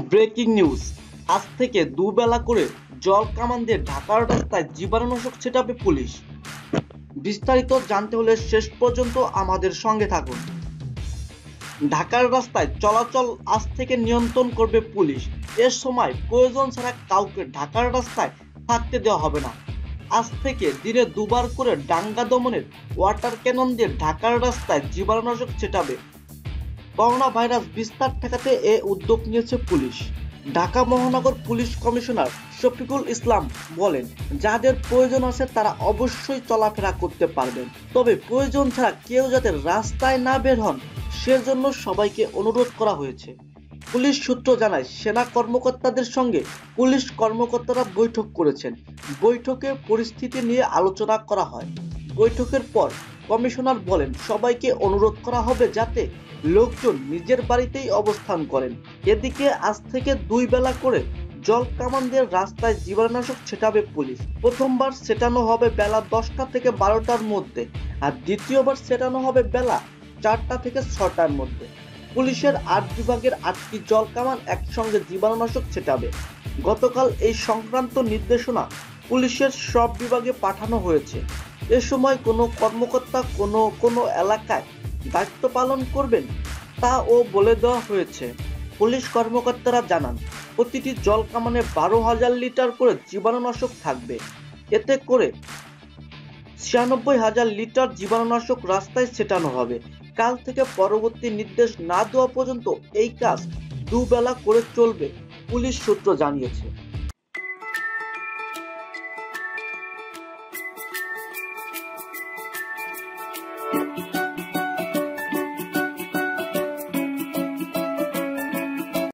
Breaking news, আজ থেকে দুবেলা করে জল কামান দিয়ে ঢাকার রাস্তায় জীবাণুনাশক ছেটাবে পুলিশ। বিস্তারিত জানতে হলে শেষ পর্যন্ত আমাদের সঙ্গে থাকুন। ঢাকার রাস্তায় চলাচল আজ থেকে নিয়ন্ত্রণ করবে পুলিশ। এর সময় প্রয়োজন ছাড়া কাউকে ঢাকার রাস্তায় থাকতে দেওয়া হবে না। আজ থেকে দিনে দুবার করে দাঙ্গা দমনের ওয়াটার ক্যানন দিয়ে ঢাকার রাস্তায় জীবাণুনাশক ছেটাবে। করোনা ভাইরাস বিস্তার ঠেকাতে এ উদ্যোগ নিয়েছে পুলিশ। ঢাকা মহানগর পুলিশ কমিশনার শফিকুল ইসলাম বলেন, যাদের প্রয়োজন আছে তারা অবশ্যই চলাফেরা করতে পারবেন, তবে প্রয়োজন ছাড়া কেউ যাতে রাস্তায় না বের হন সেজন্য সবাইকে অনুরোধ করা হয়েছে। পুলিশ সূত্র জানায়, সেনা কর্মকর্তাদের সঙ্গে পুলিশ কর্মকর্তারা বৈঠক করেছেন। বৈঠকে পরিস্থিতি নিয়ে আলোচনা করা হয়। বৈঠকের পর কমিশনার বলেন, সবাইকে অনুরোধ করা হবে যাতে লোকজন নিজের বাড়িতেই অবস্থান করেন। এদিকে আজ থেকে দুই বেলা করে জল কামান দিয়ে রাস্তায় জীবাণুনাশক ছেটাবে পুলিশ। প্রথমবার ছেটানো হবে বেলা 10টা থেকে 12টার মধ্যে, আর দ্বিতীয়বার ছেটানো হবে বেলা 4টা থেকে 6টার মধ্যে। পুলিশের 8 বিভাগের 8টি জল কামান একসঙ্গে জীবাণুনাশক ছেটাবে। গতকাল এই সংক্রান্ত নির্দেশনা পুলিশের সব বিভাগে পাঠানো হয়েছে। এ সময় কোনো কর্মকর্তা কোনো এলাকায় দায়িত্ব পালন করবেন তাও বলে দেওয়া হয়েছে। পুলিশ কর্মকর্তারা জানান, প্রতিটি জল কামানে 12,000 লিটার করে জীবাণুনাশক থাকবে। এতে করে 96,000 লিটার জীবাণুনাশক রাস্তায় ছেটানো হবে। কাল থেকে পরবর্তী নির্দেশ না দেওয়া পর্যন্ত এই কাজ দুবেলা করে চলবে, পুলিশ সূত্র জানিয়েছে।